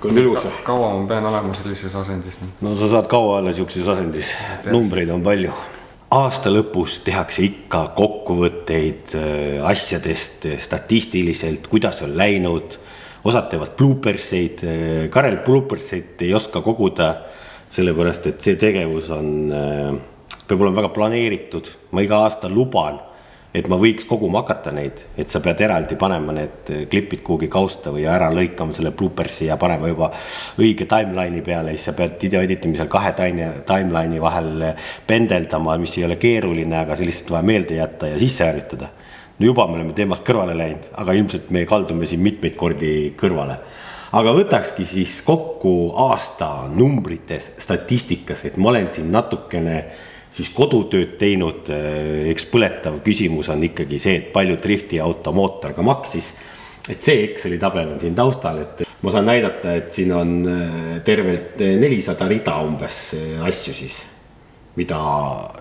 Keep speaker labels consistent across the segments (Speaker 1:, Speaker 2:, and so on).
Speaker 1: on ilus.
Speaker 2: Kaua ma pean olema sellises asendis?
Speaker 1: No sa saad kaua olla siukses asendis, numbreid on palju. Aasta lõpus tehakse ikka kokkuvõtteid asjadest statistiliselt, kuidas on läinud, osad teevad blooperseid, Karel blooperseid ei oska koguda, sellepärast et see tegevus peab olema väga planeeritud, ma iga aasta luban, et ma võiks koguma hakata neid, et sa pead eraldi panema need klipid kuhugi kausta või ära lõikama selle bloopersi ja panema juba õige timeline'i peale, siis sa pead video editamisel 2 timeline'i vahel pendeldama, mis ei ole keeruline, aga see lihtsalt vaja meelde jätta ja sisse harjutada. No juba me oleme teemast kõrvale läinud, aga ilmselt me kaldume siin mitmeid kordi kõrvale. Aga võtakski siis kokku aasta numbrites statistikas, et ma olen siin natukene siis kodutööd teinud, eks põletav küsimus on ikkagi see, et palju drifti auto mootor ka maksis. Et see Exceli tabel on siin taustal, et ma saan näidata, et siin on tervelt 400 rida umbes asju siis, mida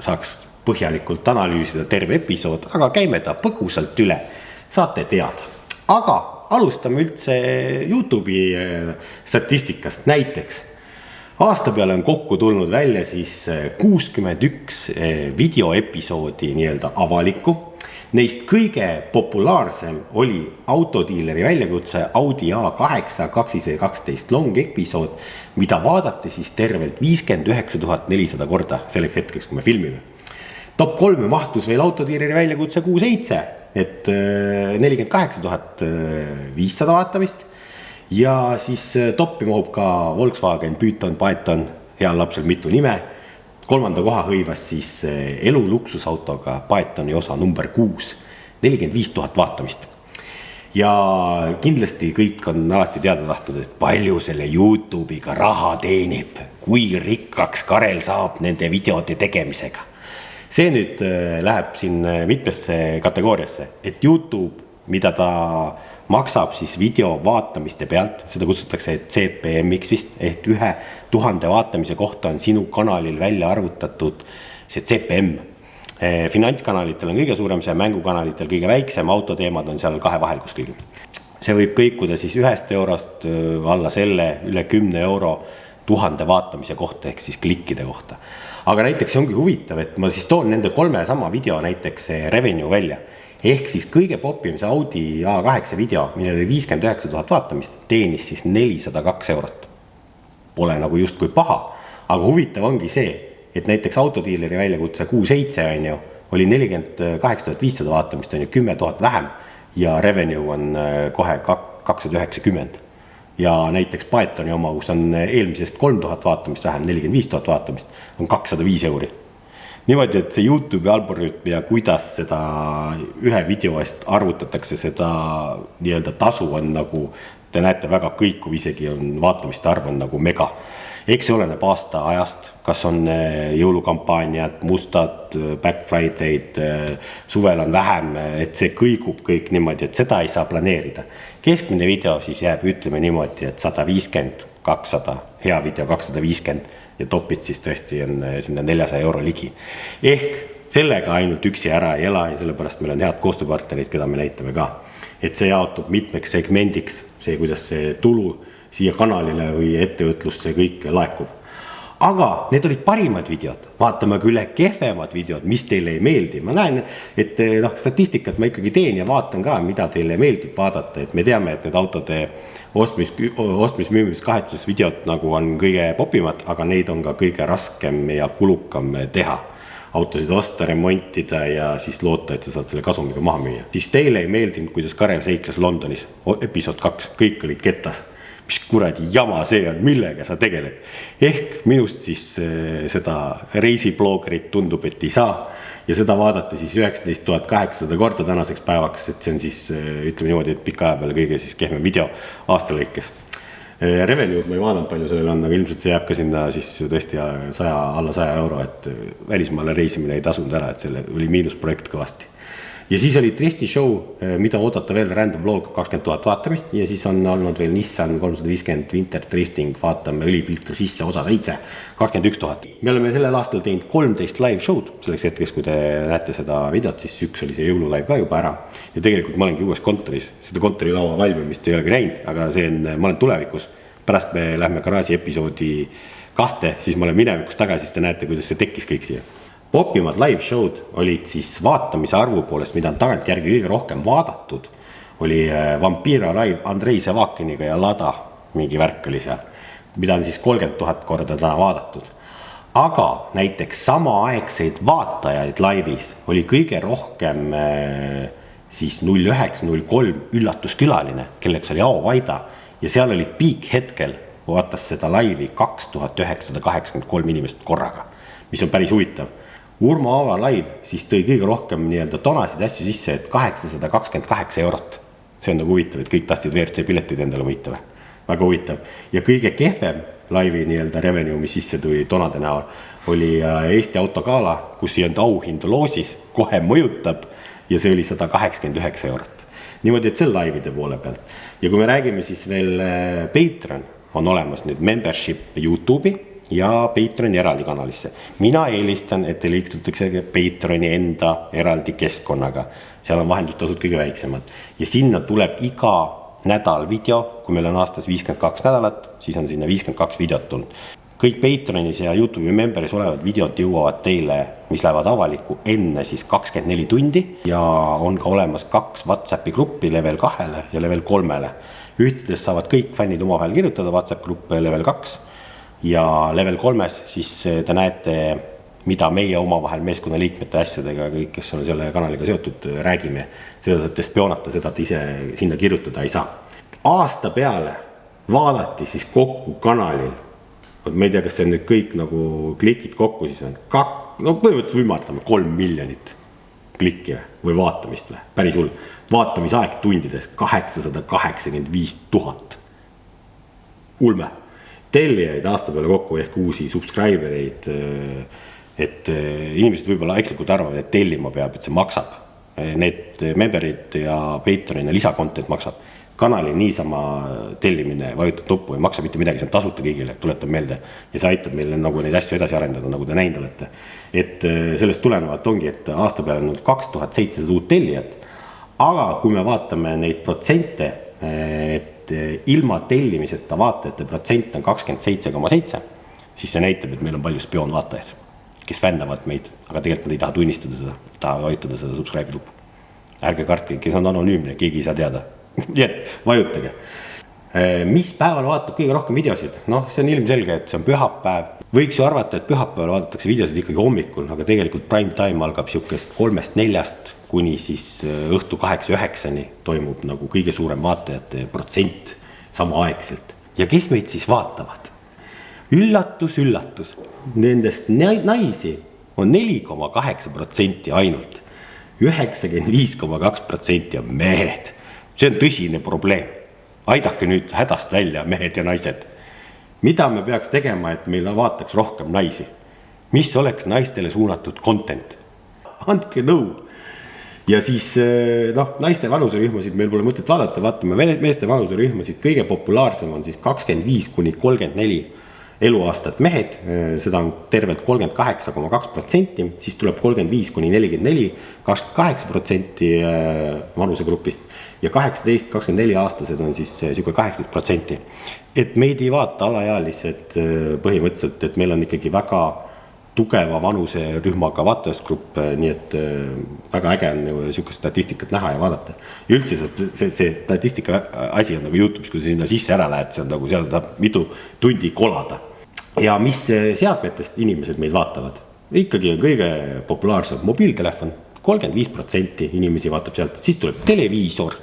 Speaker 1: saaks põhjalikult analüüsida terve episood, aga käime ta põgusalt üle, saate teada. Aga alustame üldse YouTube'i statistikast näiteks. Aasta peale on kokku tulnud välja siis 61 videoepisoodi nii-öelda avalikku. Neist kõige populaarsem oli autodiileri väljakutse Audi A8 212 long episood, mida vaadati siis tervelt 59 400 korda selleks hetkeks, kui me filmime. Top 3 mahtus veel autodiileri väljakutse Q7, et 48 500 vaatamist. Ja siis toppi mahub ka Volkswagen, Python, heal lapsel mitu nime. 3. koha hõivas siis elu luksusautoga Pythoni osa number 6, 45 000 vaatamist. Ja kindlasti kõik on alati teada tahtnud, et palju selle YouTube'iga raha teenib, kui rikkaks Karel saab nende videode tegemisega. See nüüd läheb siin mitmesse kategooriasse, et YouTube, mida ta maksab siis video vaatamiste pealt, seda kutsutakse CPM-iks vist, ehk 1000 vaatamise kohta on sinu kanalil välja arvutatud see CPM. Finantskanalitel on kõige suurem, see mängukanalitel kõige väiksem, autoteemad on seal 2 vahel kuskil. See võib kõikuda siis 1 eurost alla selle üle 10 euro 1000 vaatamise kohta, ehk siis klikkide kohta. Aga näiteks see ongi huvitav, et ma siis toon nende 3 sama video näiteks revenue välja. Ehk siis kõige popim see Audi A8 video, millel oli 59 000 vaatamist, teenis siis 402 eurot. Pole nagu just kui paha, aga huvitav ongi see, et näiteks autodiileri väljakutse Q7 on ju, oli 48 500 vaatamist, on ju 10 000 vähem ja revenue on kohe 290. Ja näiteks Pythoni oma, kus on eelmisest 3000 vaatamist vähem, 45 000 vaatamist, on 205 euri. Niimoodi, et see YouTube'i algoritm ja kuidas seda ühe video eest arvutatakse, seda nii-öelda tasu on nagu, te näete väga kõikuv, isegi on vaatamiste arv on nagu mega. Eks see oleneb aasta ajast, kas on jõulukampaaniad, mustad, Black Friday'd, suvel on vähem, et see kõigub kõik niimoodi, et seda ei saa planeerida. Keskmine video siis jääb, ütleme niimoodi, et 150, 200, hea video 250 ja topid siis tõesti on sinna 400 euro ligi. Ehk sellega ainult üksi ära ei ela ja sellepärast meil on head koostööpartnerid, keda me näitame ka. Et see jaotub mitmeks segmendiks, see kuidas see tulu siia kanalile või ettevõtlusse kõik laekub. Aga need olid parimad videod, vaatame ka üle kehvemad videod, mis teile ei meeldi. Ma näen, et statistikat ma ikkagi teen ja vaatan ka, mida teile meeldib vaadata, et me teame, et need autode ostmis-müümis kahetsus videot nagu on kõige popimad, aga neid on ka kõige raskem ja kulukam teha. Autosid osta, remontida ja siis loota, et sa saad selle kasumiga maha müüa. Siis teile ei meeldinud, kuidas Karel seikles Londonis, episood 2, kõik olid kettas. Mis kuradi jama see on, millega sa tegeled. Ehk minust siis seda reisibloggerit tundub, et ei saa. Ja seda vaadati siis 19 800 korda tänaseks päevaks, et see on siis, ütleme niimoodi, et pika aja peale kõige siis kehvem video aasta lõikes. Revenue'd ma ei vaadanud palju sellel on, aga ilmselt see jääb ka sinna siis tõesti alla 100 euro, et välismaale reisimine ei tasunud ära, et selle oli miinusprojekt kõvasti. Ja siis oli Drifti show, mida oodata veel Random Vlog 20 000 vaatamist ja siis on olnud veel Nissan 350 Winter Drifting, vaatame õlifiltri sisse osa 7, 21 000. Me oleme sellel aastal teinud 13 live show'd selleks hetkes, kui te näete seda videot, siis üks oli see jõululive ka juba ära. Ja tegelikult ma olengi uues kontoris, seda kontorilaua valmimist ei olegi näinud, aga see on, ma olen tulevikus, pärast me lähme garaaži episoodi 2, siis ma olen minevikus tagasi, siis te näete, kuidas see tekkis kõik siia. Popimad live show'd olid siis vaatamise arvu poolest, mida on tagantjärgi kõige rohkem vaadatud, oli Vampira live Andrei Sevakiniga ja Lada, mingi värk oli seal, mida on siis 30 000 korda täna vaadatud. Aga näiteks samaaegseid vaatajaid laivis oli kõige rohkem siis 0903 üllatuskülaline, kelleks oli Ao Vaida ja seal oli piik hetkel, vaatas seda laivi 2983 inimest korraga, mis on päris huvitav. Urmo Aava live siis tõi kõige rohkem nii-öelda tonasid asju sisse, et 828 eurot. See on nagu huvitav, et kõik tahtsid WRC piletid endale võita. Väga huvitav. Ja kõige kehvem laivi nii-öelda revenue, mis sisse tuli tonade näol, oli Eesti Autogala, kus ei olnud auhindu loosis, kohe mõjutab ja see oli 189 eurot. Niimoodi, et see laivide poole pealt. Ja kui me räägime siis veel Patreon, on olemas nüüd membership YouTube'i ja Patreoni eraldi kanalisse. Mina eelistan, et te liiktutakse Patreoni enda eraldi keskkonnaga. Seal on vahendustasud kõige väiksemad. Ja sinna tuleb iga nädal video, kui meil on aastas 52 nädalat, siis on sinna 52 videot tulnud. Kõik Patreonis ja YouTube'i memberis olevad videod jõuavad teile, mis lähevad avaliku enne siis 24 tundi ja on ka olemas 2 WhatsAppi gruppi level 2 ja level 3. Ühtedes saavad kõik fännid omavahel kirjutada WhatsApp gruppe level 2 ja level 3 siis te näete, mida meie omavahel meeskonna liikmete asjadega, kõik, kes on selle kanaliga seotud, räägime. Seda saate spioonata, seda ise sinna kirjutada ei saa. Aasta peale vaadati siis kokku kanalil. Ma ei tea, kas see on nüüd kõik nagu klikid kokku, siis on põhimõtteliselt võimatame 3 miljonit klikki või vaatamist või, päris hull. Vaatamisaeg tundides 885 000. Ulme. Tellijaid aasta peale kokku ehk uusi subscribereid, et inimesed võib-olla ekslikult arvavad, et tellima peab, et see maksab. Need memberid ja Patreon ja lisakontent maksab. Kanali niisama tellimine, vajutad nuppu, ei maksa mitte midagi, see on tasuta kõigile, tuletab meelde. Ja see aitab meile nagu neid asju edasi arendada, nagu te näinud olete. Et sellest tulenevalt ongi, et aasta peale on 2700 uut tellijat. Aga kui me vaatame neid protsente, et ilma tellimiseta vaatajate protsent on 27,7, siis see näitab, et meil on palju spioonvaatajaid, kes fännavad meid, aga tegelikult nad ei taha tunnistada seda, taha vajutada seda subscribe lupu. Ärge kartke, kes on anonüümne, keegi ei saa teada. Nii et vajutage. Mis päeval vaatab kõige rohkem videosid? Noh, see on ilmselge, et see on pühapäev. Võiks ju arvata, et pühapäeval vaadatakse videosid ikkagi hommikul, aga tegelikult prime time algab siukest 3-4 kuni siis õhtu 8-9 toimub nagu kõige suurem vaatajate protsent samaaegselt. Ja kes meid siis vaatavad? Üllatus, üllatus. Nendest naisi on 4,8% ainult. 95,2% on mehed. See on tõsine probleem. Aidake nüüd hädast välja mehed ja naised. Mida me peaks tegema, et meil vaataks rohkem naisi? Mis oleks naistele suunatud content? Andke nõu. Ja siis naiste vanuserühmasid meil pole mõtet vaadata, vaatame meeste vanuserühmasid. Kõige populaarsem on siis 25-34 eluaastat mehed, seda on tervelt 38,2%, siis tuleb 35-44, 28% vanusegrupist ja 18-24 aastased on siis siuke 18%. Et meid ei vaata alaealised põhimõtteliselt, et meil on ikkagi väga tugeva vanuserühmaga vaatajasgrupp, nii et väga äge on siukest statistikat näha ja vaadata. Ja üldse see statistika asi on nagu YouTube'is, kui sa sinna sisse ära lähed, see on nagu seal tahab mitu tundi kolada. Ja mis seadmetest inimesed meid vaatavad? Ikkagi on kõige populaarsem mobiiltelefon, 35% inimesi vaatab sealt, siis tuleb televiisor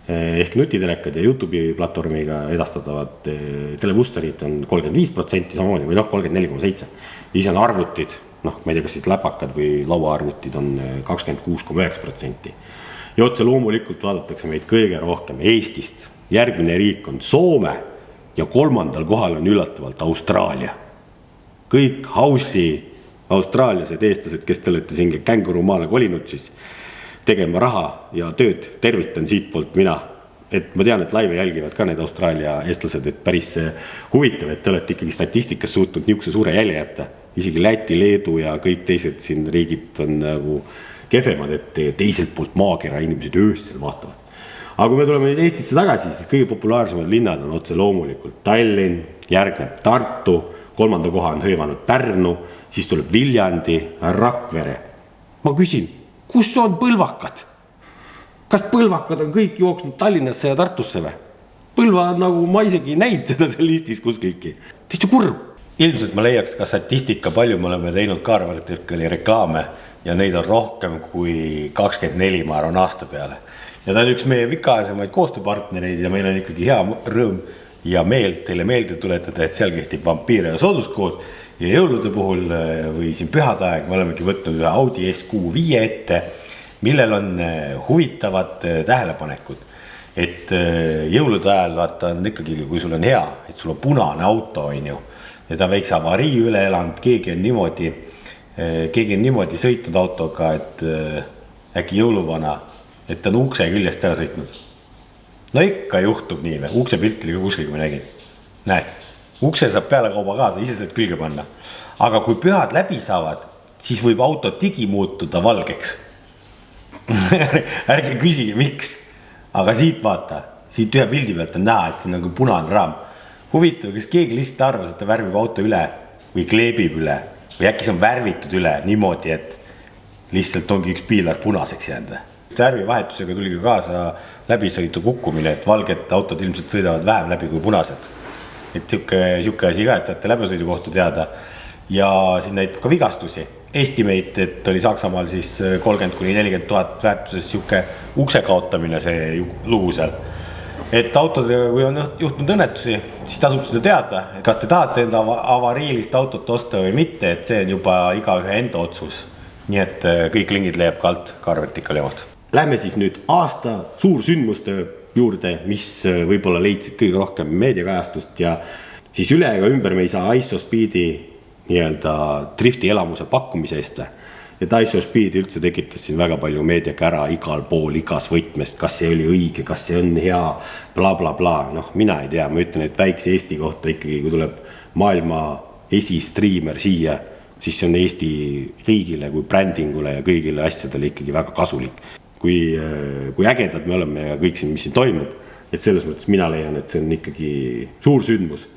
Speaker 1: ehk nutitelekad ja YouTube'i platvormiga edastatavad televusserid on 35% samamoodi või 34,7%. Siis on arvutid, ma ei tea, kas siis läpakad või lauaarvutid on 26,9%. Ja otse loomulikult vaadatakse meid kõige rohkem Eestist. Järgmine riik on Soome ja 3. kohal on üllatavalt Austraalia. Kõik hausi austraaliased eestlased, kes te olete siin kängurumaale kolinud, siis tegema raha ja tööd, tervitan siit poolt mina. Et ma tean, et laive jälgivad ka need Austraalia eestlased, et päris huvitav, et te olete ikkagi statistikas suutnud niisuguse suure jälje jätta. Isegi Läti, Leedu ja kõik teised siin riigid on nagu kehvemad, et teiselt poolt maakera inimesed öösel vaatavad. aga kui me tuleme nüüd Eestisse tagasi, siis kõige populaarsemad linnad on otse loomulikult Tallinn, järgneb Tartu, 3. koha on hõivanud Pärnu, siis tuleb Viljandi, Rakvere. Ma küsin, kus on põlvakad? Kas põlvakad on kõik jooksnud Tallinnasse ja Tartusse või? Põlva nagu ma isegi näinud seda seal listis kuskilgi. Täitsa kurb. Ilmselt ma leiaks ka statistika, palju me oleme teinud Car-Verticali reklaame ja neid on rohkem kui 24 ma arvan aasta peale. Ja ta on üks meie vikaasemaid koostööpartnereid ja meil on ikkagi hea rõõm ja meel teile meelde tuletada, et seal kehtib vampiire ja sooduskood ja jõulude puhul või siin pühade aeg me olemegi võtnud ühe Audi SQ5 ette, millel on huvitavad tähelepanekud. Et jõulude ajal vaata on ikkagi, kui sul on hea, et sul on punane auto on ju, ja ta väikse avarii üle elanud, keegi on niimoodi sõitnud autoga, et äkki jõuluvana, et ta on ukse küljest ära sõitnud. No ikka juhtub nii, ukse piltili ka kuskil, kui ma nägin. Näed, ukse saab peale kauba kaasa, ise saad külge panna. Aga kui pühad läbi saavad, siis võib auto digi muutuda valgeks. Ärge küsige, miks. Aga siit vaata, siit ühe pildi pealt on näha, et see on nagu punane raam. Huvitav, kas keegi lihtsalt arvas, et ta värvib auto üle või kleebib üle või äkki see on värvitud üle niimoodi, et lihtsalt ongi üks piilar punaseks jäänud. Värvivahetusega tuli ka kaasa läbisõitu kukkumine, et valged autod ilmselt sõidavad vähem läbi kui punased. Et siuke asi ka, et saate läbisõidu kohta teada ja siin näitab ka vigastusi. Estimate, et oli Saksamaal siis 30–40 000 väärtuses siuke ukse kaotamine see lugu seal. Et autod, kui on juhtunud õnnetusi, siis tasub seda teada. Kas te tahate enda avariilist autot osta või mitte, et see on juba iga ühe enda otsus. Nii et kõik lingid leiab ka alt Car-Verticali omalt. Lähme siis nüüd aasta suursündmuste juurde, mis võib-olla leidsid kõige rohkem meediakajastust ja siis üle ega ümber me ei saa ISOSpeedi nii-öelda drifti elamuse pakkumise eest. Et ISOSpeed üldse tekitas siin väga palju meediaga ära igal pool, igas võtmest, kas see oli õige, kas see on hea, bla bla bla. Noh, mina ei tea, ma ütlen, et väikse Eesti kohta ikkagi, kui tuleb maailma esistriimer siia, siis see on Eesti riigile kui brändingule ja kõigile asjadele ikkagi väga kasulik. Kui ägedad me oleme ja kõik siin, mis siin toimub, et selles mõttes mina leian, et see on ikkagi suur sündmus.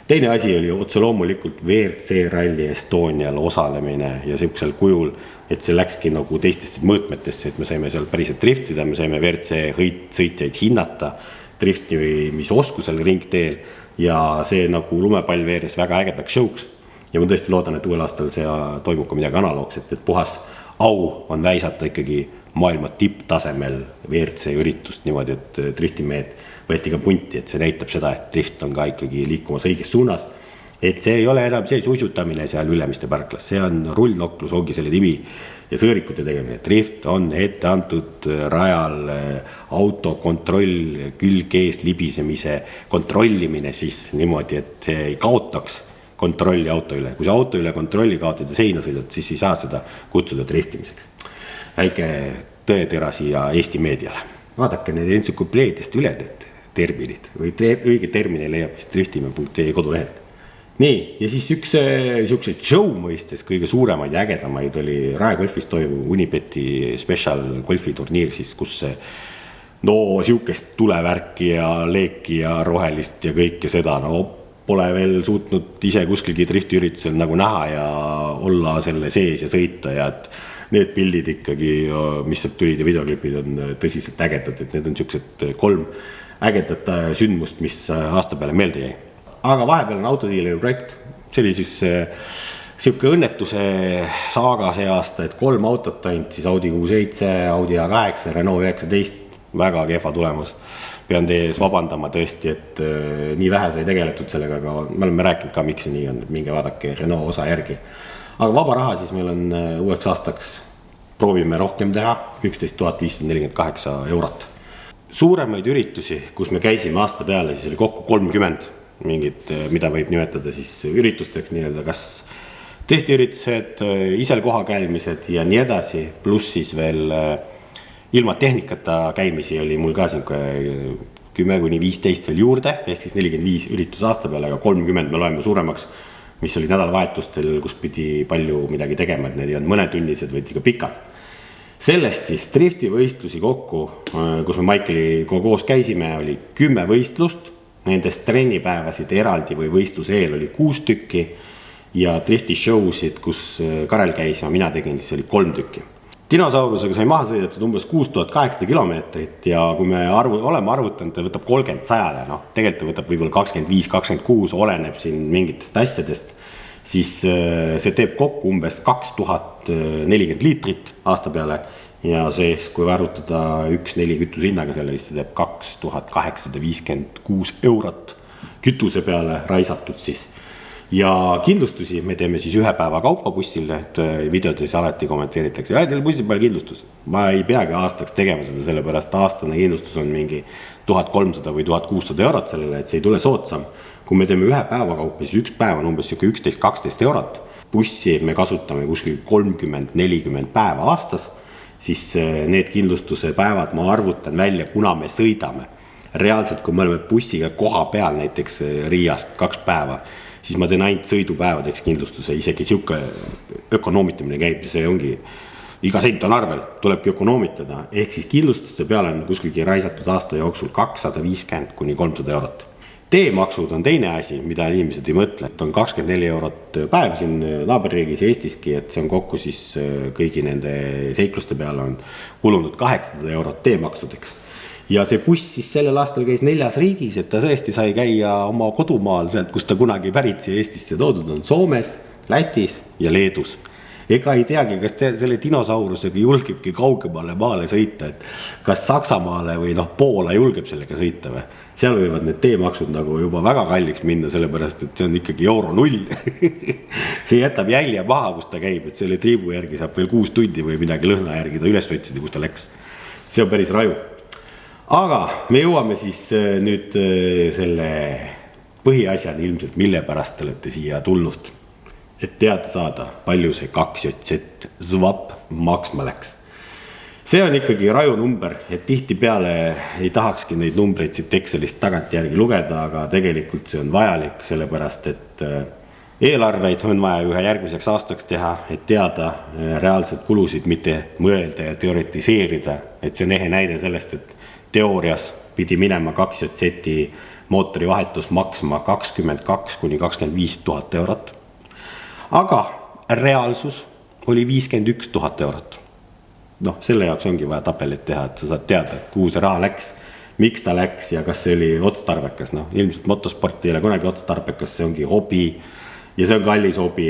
Speaker 1: Teine asi oli otse loomulikult WRC Rally Estonial osalemine ja siuksel kujul, et see läkski nagu teistesse mõõtmetesse, et me saime seal päriselt driftida, me saime WRC sõitjaid hinnata, drifti või mis oskusel ringteel ja see nagu lumepall veeres väga ägedaks showks. Ja ma tõesti loodan, et uuel aastal see toimub ka midagi analoogset, et puhas au on väisata ikkagi maailma tipptasemel WRC üritust niimoodi, et driftimehed võeti ka punti, et see näitab seda, et drift on ka ikkagi liikumas õiges suunas. Et see ei ole enam see suisutamine seal Ülemiste parklas, see on rullnoklus, ongi selle nimi ja sõõrikute tegemine. Drift on ette antud rajal autokontroll, külgeest libisemise kontrollimine siis niimoodi, et see ei kaotaks kontrolli auto üle. Kui see auto üle kontrolli kaotad ja seina sõidad, siis ei saa seda kutsuda driftimiseks. Väike tõetera siia Eesti meediale. Vaadake need entsüklopeediast üle need terminid või õige termini leiab vist driftimäe.ee kodulehelt. Nii, ja siis üks show mõistes kõige suuremaid ja ägedamaid oli Rae golfis toimuv Unibeti special golfiturniir, siis kus siukest tulevärki ja leeki ja rohelist ja kõike seda, pole veel suutnud ise kuskilgi driftiüritusel nagu näha ja olla selle sees ja sõita ja et need pildid ikkagi, mis sealt tulid ja videoklipid on tõsiselt ägedad, et need on siuksed 3 ägedat sündmust, mis aasta peale meelde jäi. Aga vahepeal on autodiileri projekt, see oli siis siuke õnnetuse saaga see aasta, et 3 autot ainult, siis Audi Q7, Audi A8, Renault 19, väga kehva tulemus. Pean teie ees vabandama tõesti, et nii vähe sai tegeletud sellega, aga me oleme rääkinud ka, miks see nii on, et minge vaadake Renault osa järgi. Aga vaba raha siis meil on uueks aastaks, proovime rohkem teha, 11 548 eurot. Suuremaid üritusi, kus me käisime aasta peale, siis oli kokku 30 mingid, mida võib nimetada siis üritusteks nii-öelda, kas tehtiüritused, isel koha käimised ja nii edasi, pluss siis veel ilma tehnikata käimisi oli mul ka 10–15 veel juurde, ehk siis 45 üritus aasta peale, aga 30 me loeme suuremaks, mis oli nädalavahetustel, kus pidi palju midagi tegema, et need ei olnud mõnetunnised, võid ikka pikad. sellest siis driftivõistlusi kokku, kus me Maikeliga koos käisime, oli 10 võistlust. Nendest trennipäevasid eraldi või võistluse eel oli 6 tükki ja drifti showsid, kus Karel käis ja mina tegin, siis oli 3 tükki. Dinosaurusega sai maha sõidetud umbes 6800 kilomeetrit ja kui me oleme arvutanud, ta võtab 30 sajale, tegelikult võtab võib-olla 25-26, oleneb siin mingitest asjadest, siis see teeb kokku umbes 2040 liitrit aasta peale ja sees, kui arvutada 1,4 kütusehinnaga selle, siis ta teeb 2856 eurot kütuse peale raisatud siis. Ja kindlustusi me teeme siis 1 päeva kaupa bussil, et videodes alati kommenteeritakse, teil bussil peal kindlustus. Ma ei peagi aastaks tegema seda, sellepärast aastane kindlustus on mingi 1300 või 1600 eurot sellele, et see ei tule soodsam. Kui me teeme 1 päeva kaupa, siis 1 päev on umbes 11-12 eurot. Bussi me kasutame kuskil 30-40 päeva aastas, siis need kindlustuse päevad ma arvutan välja, kuna me sõidame. Reaalselt, kui me oleme bussiga koha peal näiteks Riias 2 päeva, siis ma teen ainult sõidupäevadeks kindlustuse, isegi siuke ökonoomitamine käib ja see ongi, iga sent on arvel, tulebki ökonoomitada, ehk siis kindlustuste peale on kuskilgi raisatud aasta jooksul 250-300 eurot. Teemaksud on teine asi, mida inimesed ei mõtle, et on 24 eurot päev siin naaberriigis Eestiski, et see on kokku siis kõigi nende seikluste peale on kulunud 800 eurot teemaksudeks. Ja see buss siis sellel aastal käis 4 riigis, et ta tõesti sai käia oma kodumaal sealt, kus ta kunagi pärit siia Eestisse toodud on, Soomes, Lätis ja Leedus. Ega ei teagi, kas selle dinosaurusega julgebki kaugemale maale sõita, et kas Saksamaale või Poola julgeb sellega sõita või. Seal võivad need teemaksud nagu juba väga kalliks minna, sellepärast, et see on ikkagi euro 0. See jätab jälje maha, kus ta käib, et selle triibu järgi saab veel 6 tundi või midagi lõhna järgi ta üles otsida, kus ta läks. See on päris raju. Aga me jõuame siis nüüd selle põhiasjani ilmselt, mille pärast te olete siia tulnud. Et teada saada, palju see 2JZ ZWAP maksma läks. See on ikkagi raju number, et tihti peale ei tahakski neid numbreid siit Excelist tagant järgi lugeda, aga tegelikult see on vajalik, sellepärast et eelarveid on vaja ühe järgmiseks aastaks teha, et teada reaalselt kulusid mitte mõelda ja teoretiseerida, et see on ehe näide sellest, et teoorias pidi minema 2JZ mootori vahetus maksma 22-25 000 eurot. Aga reaalsus oli 51 000 eurot. Selle jaoks ongi vaja tabelit teha, et sa saad teada, kuhu see raha läks, miks ta läks ja kas see oli otstarbekas. Ilmselt motosport ei ole kunagi otstarbekas, see ongi hobi ja see on kallis hobi.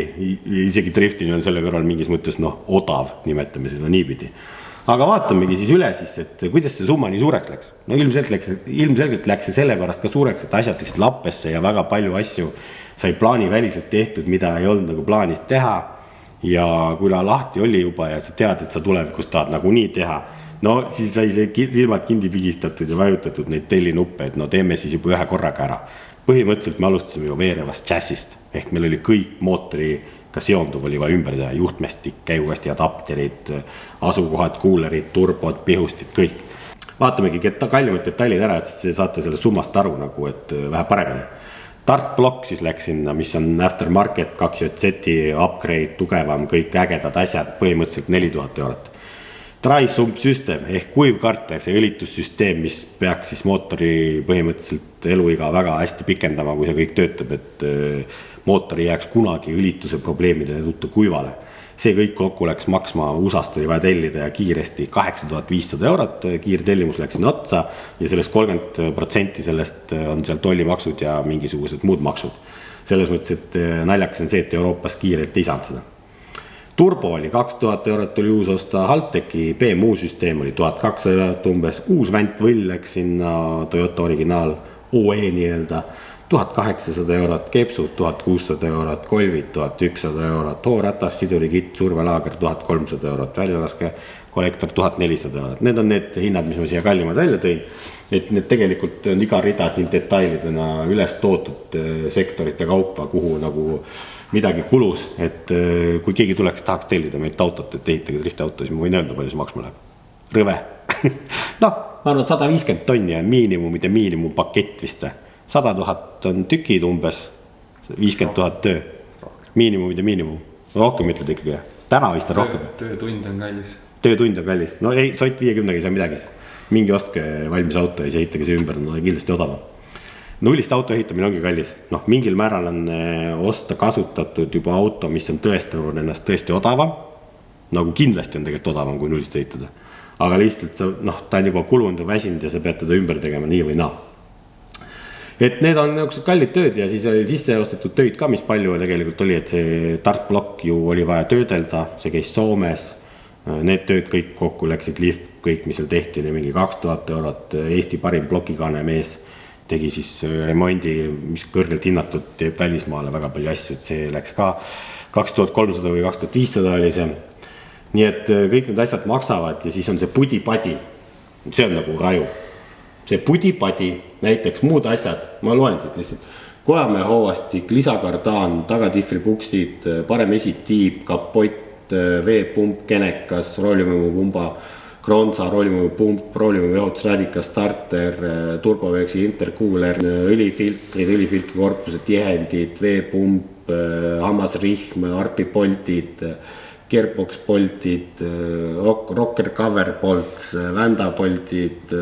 Speaker 1: Isegi drifting on selle kõrval mingis mõttes odav, nimetame seda niipidi. Aga vaatamegi siis üle siis, et kuidas see summa nii suureks läks. Ilmselgelt läks see sellepärast ka suureks, et asjad läksid lappesse ja väga palju asju sai plaani väliselt tehtud, mida ei olnud nagu plaanis teha. Ja kuna lahti oli juba ja sa tead, et sa tulevikus tahad nagu nii teha, siis sai see silmad kindi pigistatud ja vajutatud neid tellinuppe, et teeme siis juba ühe korraga ära. Põhimõtteliselt me alustasime ju veerevast jazzist, ehk meil oli kõik mootoriga seonduv oli vaja ümber teha, juhtmestik, käigukasti adapterid, asukohad, kuulerid, turbod, pihustid, kõik. Vaatamegi kallimad detailid ära, et saate selle summast aru nagu, et vähe paremini. Startblokk siis läks sinna, mis on aftermarket, 2JZ upgrade, tugevam, kõik ägedad asjad, põhimõtteliselt 4000 eurot. Dry sump süsteem ehk kuivkarter, see õlitussüsteem, mis peaks siis mootori põhimõtteliselt eluiga väga hästi pikendama, kui see kõik töötab, et mootori jääks kunagi õlituse probleemide tõttu kuivale. See kõik kokku läks maksma, USA-st oli vaja tellida ja kiiresti 8500 eurot, kiirtellimus läks sinna otsa ja sellest 30% sellest on seal tollimaksud ja mingisugused muud maksud. Selles mõttes, et naljakas on see, et Euroopas kiirelt ei saanud seda. Turbo oli 2000 eurot, oli uus osta Halteki, BMU süsteem oli 1200 eurot umbes, uus väntvõll läks sinna Toyota originaal OE nii-öelda, 1800 eurot, kepsud 1600 eurot, kolvid 1100 eurot, hooratas, sidurikitt, survelaager 1300 eurot, väljalaske kollektor 1400 eurot. Need on need hinnad, mis ma siia kallimad välja tõin. Et need tegelikult on iga rida siin detailidena üles tootud sektorite kaupa, kuhu nagu midagi kulus, et kui keegi tuleks, tahaks tellida meilt autot, et ehitage driftiauto, siis ma võin öelda, palju see maksma läheb. Rõve. Ma arvan, 150 tonni on miinimumide miinimumpakett vist. 100 000 on tükid umbes, 50 000 töö. Miinimumide miinimum. Rohkem ütled ikkagi. Täna vist on rohkem.
Speaker 2: Töötund on kallis.
Speaker 1: töötund on kallis, no ei, sott 50 ei saa midagi, mingi ostke valmis auto ja siis ehitage see ümber, no kindlasti odavam. Nullist auto ehitamine ongi kallis, noh mingil määral on osta kasutatud juba auto, mis on tõestanud ennast tõesti odavam, nagu kindlasti on tegelikult odavam kui nullist ehitada, aga lihtsalt noh, ta on juba kulunud ja väsinud ja sa pead teda ümber tegema nii või naa. Et need on niisugused kallid tööd ja siis oli sisse ostetud töid ka, mis palju tegelikult oli, et see tartblokk ju oli vaja töödelda, see käis Soomes, need tööd kõik kokku läksid kõik, mis seal tehti, oli mingi 2000 eurot, Eesti parim blokikaane mees tegi siis remondi, mis kõrgelt hinnatud teeb välismaale väga palju asju, et see läks ka 2300 või 2500 oli see. Nii et kõik need asjad maksavad ja siis on see pudipadi, see on nagu raju. See pudipadi, näiteks muud asjad, ma loen siit lihtsalt, Kojamäe hoovastik, lisakardaan, tagatihvripuksid, parem esitiib, kapott, veepump, kenekas, roolimuumupumba, Kronsa, roolimuupump, roolimuujahutusrädikas, starter, turbovööksi interkuuler, õlifiltrid, õlifiltri korpused, tihendid, veepump, hammasrihm, arpipoltid, gearbox-poltid, rocker cover bolts, vändapoltid,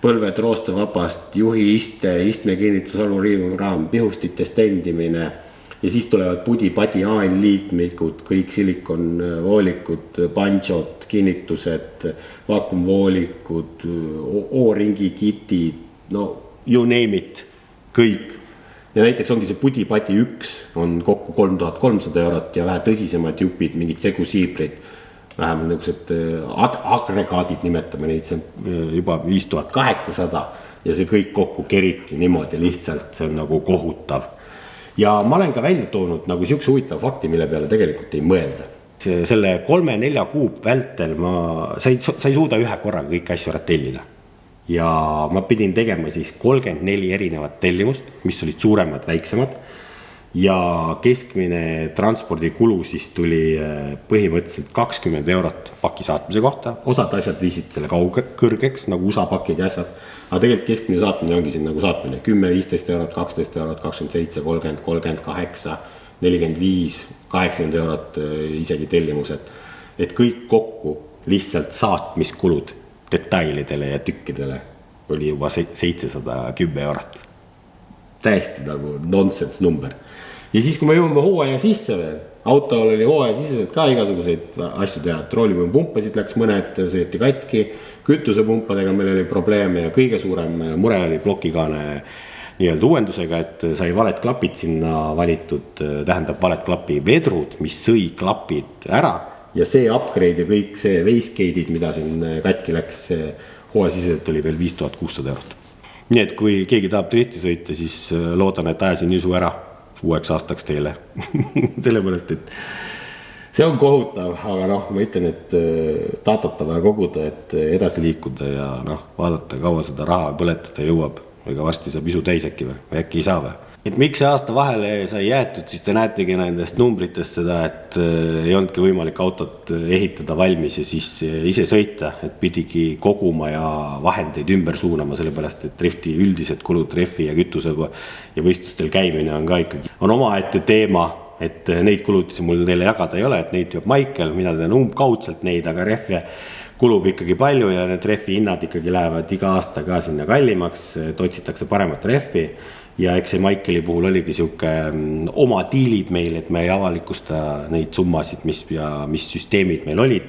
Speaker 1: põlved roostevabast, juhi istme kinnitus, aluriivuraam, pihustite stendimine ja siis tulevad pudipadi AN-liitmikud, kõik silikonvoolikud, banjod, kinnitused, vaakumvoolikud, O-ringi kitid, no you name it, kõik. Ja näiteks ongi see pudipadi 1 on kokku 3300 eurot ja vähe tõsisemad jupid, mingid segusiibrid, vähemalt niisugused agregaadid nimetame neid, see on juba 5800 ja see kõik kokku keribki niimoodi lihtsalt, see on nagu kohutav. Ja ma olen ka välja toonud nagu siukse huvitav fakti, mille peale tegelikult ei mõelda. Selle 3-4 kuu vältel sa ei suuda ühe korraga kõik asju ära tellida. Ja ma pidin tegema siis 34 erinevat tellimust, mis olid suuremad, väiksemad. Ja keskmine transpordikulu siis tuli põhimõtteliselt 20 eurot paki saatmise kohta. Osad asjad viisid selle kõrgeks, nagu USA pakid ja asjad. Aga tegelikult keskmine saatmine ongi siin nagu saatmine 10-15 eurot, 12 eurot, 27, 30, 38, 45, 80 eurot isegi tellimused. Et kõik kokku lihtsalt saatmiskulud detailidele ja tükkidele oli juba 710 eurot. Täiesti nagu nonsense number. Ja siis kui me jõuame hooaja sisse veel, autol oli hooaja sisseselt ka igasuguseid asju teha, troolipumpasid läks mõned, sõeti katki, kütusepumpadega meil oli probleeme ja kõige suurem mure oli blokikaane nii-öelda uuendusega, et sai valed klapid sinna valitud, tähendab valed klapi vedrud, mis sõi klapid ära ja see upgrade ja kõik see wastegate'id, mida siin katki läks, hooaja sisselt oli veel 5600 eurot. Nii et kui keegi tahab drifti sõita, siis loodan, et ajasin nisu ära uueks aastaks teile. Sellepärast, et see on kohutav, aga noh, ma ütlen, et taatata vaja koguda, et edasi liikuda ja noh, vaadata, kaua seda raha põletada jõuab. Ega varsti saab isu täis äkki või äkki ei saa või. Et miks see aasta vahele sai jäetud, siis te näetegi nendest numbritest seda, et ei olnudki võimalik autot ehitada valmis ja siis ise sõita, et pidigi koguma ja vahendeid ümber suunama, sellepärast, et drifti üldised kulud, rehvi ja kütuse ja võistlustel käimine on ka ikkagi. On omaette teema, et neid kulutusi mul teile jagada ei ole, et neid teeb Michael, mina teen kaudselt neid, aga rehve kulub ikkagi palju ja need rehvi hinnad ikkagi lähevad iga aasta ka sinna kallimaks, et otsitakse paremat rehvi. Ja eks see Michaeli puhul oligi siuke oma diilid meil, et me ei avalikusta neid summasid, mis süsteemid meil olid.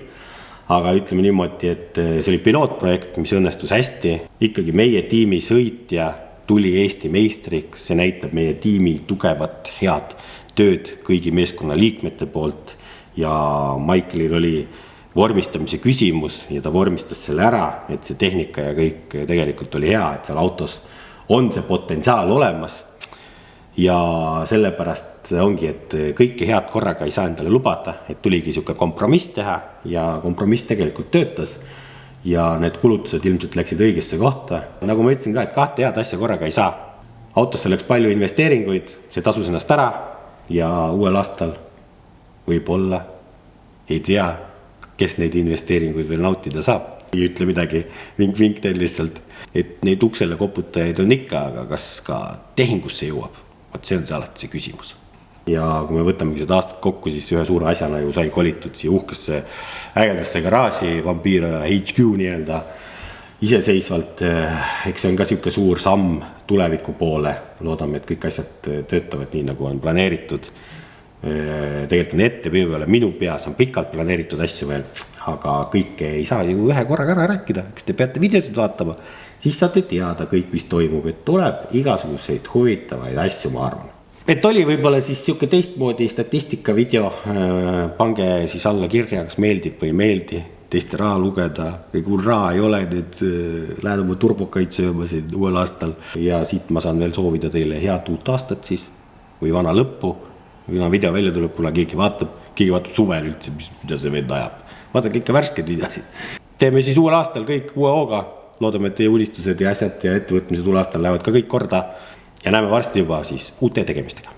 Speaker 1: Aga ütleme niimoodi, et see oli pilootprojekt, mis õnnestus hästi. Ikkagi meie tiimi sõitja tuli Eesti meistriks, see näitab meie tiimi tugevat, head tööd kõigi meeskonna liikmete poolt. Ja Michaelil oli vormistamise küsimus ja ta vormistas selle ära, et see tehnika ja kõik tegelikult oli hea, et seal autos on see potentsiaal olemas ja sellepärast ongi, et kõike head korraga ei saa endale lubada, et tuligi siuke kompromiss teha ja kompromiss tegelikult töötas ja need kulutused ilmselt läksid õigesse kohta. Nagu ma ütlesin ka, et kahte head asja korraga ei saa. Autosse läks palju investeeringuid, see tasus ennast ära ja uuel aastal võib-olla ei tea, kes neid investeeringuid veel nautida saab. Ei ütle midagi, vink teen lihtsalt, et neid uksele koputajaid on ikka, aga kas ka tehingusse jõuab? Vaat see on see alati see küsimus. ja kui me võtamegi seda aastat kokku, siis ühe suure asjana ju sai kolitud siia uhkesse ägedasse garaaži Vampyr HQ nii-öelda iseseisvalt. Eks see on ka siuke suur samm tuleviku poole. Loodame, et kõik asjad töötavad nii, nagu on planeeritud. Tegelikult on ette peale minu peas on pikalt planeeritud asju veel, aga kõike ei saa ju ühe korraga ära rääkida. Eks te peate videosid vaatama, siis saate teada kõik, mis toimub, et tuleb igasuguseid huvitavaid asju, ma arvan. Et oli võib-olla siis siuke teistmoodi statistika video, pange siis alla kirja, kas meeldib või ei meeldi, teiste raha lugeda, või kui raha ei ole, nüüd lähed oma turbokaid sööma siin uuel aastal. Ja siit ma saan veel soovida teile head uut aastat siis, või vana lõppu, kuna video välja tuleb, kuna keegi vaatab suvel üldse, mida see vend ajab. Vaadake ikka värsked videosid. Teeme siis uuel aastal kõik uue hooga, loodame, et teie unistused ja asjad ja ettevõtmised uuel aastal lähevad ka kõik korda. Ja näeme varsti juba siis uute tegemistega.